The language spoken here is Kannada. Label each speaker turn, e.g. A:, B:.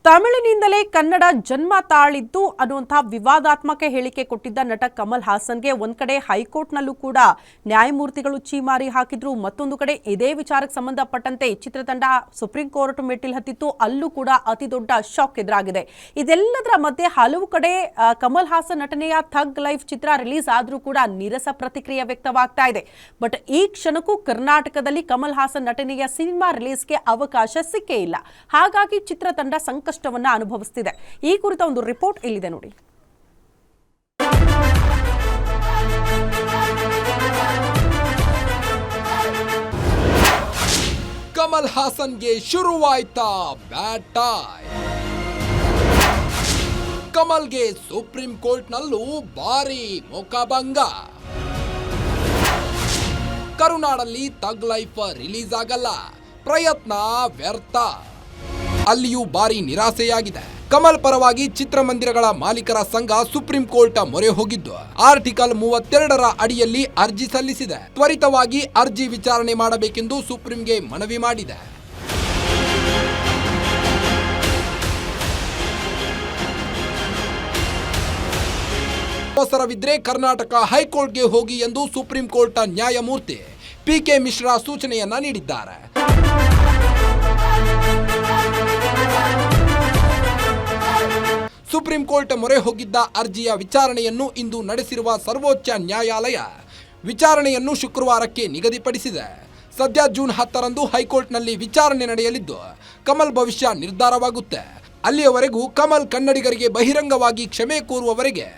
A: ತಮಿಳಿನಿಂದಲೇ ಕನ್ನಡ ಜನ್ಮ ತಾಳಿದ್ದು ಅನ್ನುವಂತಹ ವಿವಾದಾತ್ಮಕ ಹೇಳಿಕೆ ಕೊಟ್ಟಿದ್ದ ನಟ ಕಮಲ್ ಹಾಸನ್ಗೆ ಒಂದ್ ಕಡೆ ಹೈಕೋರ್ಟ್ನಲ್ಲೂ ಕೂಡ ನ್ಯಾಯಮೂರ್ತಿಗಳು ಛೀಮಾರಿ ಹಾಕಿದ್ರು. ಮತ್ತೊಂದು ಕಡೆ ಇದೇ ವಿಚಾರಕ್ಕೆ ಸಂಬಂಧಪಟ್ಟಂತೆ ಚಿತ್ರತಂಡ ಸುಪ್ರೀಂ ಕೋರ್ಟ್ ಮೆಟ್ಟಿಲು ಹತ್ತಿತ್ತು. ಅಲ್ಲೂ ಕೂಡ ಅತಿ ದೊಡ್ಡ ಶಾಕ್ ಎದುರಾಗಿದೆ. ಇದೆಲ್ಲದರ ಮಧ್ಯೆ ಹಲವು ಕಡೆ ಕಮಲ್ ಹಾಸನ್ ನಟನೆಯ ಥಗ್ ಲೈಫ್ ಚಿತ್ರ ರಿಲೀಸ್ ಆದ್ರೂ ಕೂಡ ನೀರಸ ಪ್ರತಿಕ್ರಿಯೆ ವ್ಯಕ್ತವಾಗ್ತಾ ಇದೆ. ಬಟ್ ಈ ಕ್ಷಣಕ್ಕೂ ಕರ್ನಾಟಕದಲ್ಲಿ ಕಮಲ್ ಹಾಸನ್ ನಟನೆಯ ಸಿನಿಮಾ ರಿಲೀಸ್ಗೆ ಅವಕಾಶ ಸಿಕ್ಕೇ ಇಲ್ಲ. ಹಾಗಾಗಿ ಚಿತ್ರತಂಡ ಸಂಕಷ್ಟವನ್ನ ಅನುಭವಿಸುತ್ತಿದೆ. ಈ ಕುರಿತ ಒಂದು ರಿಪೋರ್ಟ್ ಇಲ್ಲಿದೆ ನೋಡಿ.
B: ಕಮಲ್ ಹಾಸನ್ಗೆ ಶುರುವಾಯ್ತಾ ಬ್ಯಾಡ್ ಟೈಮ್. ಕಮಲ್ಗೆ ಸುಪ್ರೀಂ ಕೋರ್ಟ್ನಲ್ಲೂ ಭಾರಿ ಮುಖಭಂಗ. ಕರುನಾಡಲ್ಲಿ ಥಗ್ ಲೈಫ್ ರಿಲೀಸ್ ಆಗಲ್ಲ, ಪ್ರಯತ್ನ ವ್ಯರ್ಥ. ಅಲ್ಲಿಯೂ ಭಾರಿ ನಿರಾಸೆಯಾಗಿದೆ. ಕಮಲ್ ಪರವಾಗಿ ಚಿತ್ರಮಂದಿರಗಳ ಮಾಲೀಕರ ಸಂಘ ಸುಪ್ರೀಂ ಕೋರ್ಟ್ ಮೊರೆ ಹೋಗಿದ್ದು ಆರ್ಟಿಕಲ್ 32ರ ಅಡಿಯಲ್ಲಿ ಅರ್ಜಿ ಸಲ್ಲಿಸಿದೆ. ತ್ವರಿತವಾಗಿ ಅರ್ಜಿ ವಿಚಾರಣೆ ಮಾಡಬೇಕೆಂದು ಸುಪ್ರೀಂಗೆ ಮನವಿ ಮಾಡಿದೆ. ಅವಸರವಿದ್ರೆ ಕರ್ನಾಟಕ ಹೈಕೋರ್ಟ್ಗೆ ಹೋಗಿ ಎಂದು ಸುಪ್ರೀಂ ಕೋರ್ಟ್ ನ್ಯಾಯಮೂರ್ತಿ PK ಮಿಶ್ರಾ ಸೂಚನೆಯನ್ನ ನೀಡಿದ್ದಾರೆ. ಸುಪ್ರೀಂ ಕೋರ್ಟ್ ಮೊರೆ ಹೋಗಿದ್ದ ಅರ್ಜಿಯ ವಿಚಾರಣೆಯನ್ನು ಇಂದು ನಡೆಸಿರುವ ಸರ್ವೋಚ್ಚ ನ್ಯಾಯಾಲಯ ವಿಚಾರಣೆಯನ್ನು ಶುಕ್ರವಾರಕ್ಕೆ ನಿಗದಿಪಡಿಸಿದೆ. ಸದ್ಯ ಜೂನ್ 10ರಂದು ಹೈಕೋರ್ಟ್ನಲ್ಲಿ ವಿಚಾರಣೆ ನಡೆಯಲಿದ್ದು ಕಮಲ್ ಭವಿಷ್ಯ ನಿರ್ಧಾರವಾಗುತ್ತೆ. ಅಲ್ಲಿಯವರೆಗೂ ಕಮಲ್ ಕನ್ನಡಿಗರಿಗೆ ಬಹಿರಂಗವಾಗಿ ಕ್ಷಮೆ ಕೋರುವವರೆಗೆ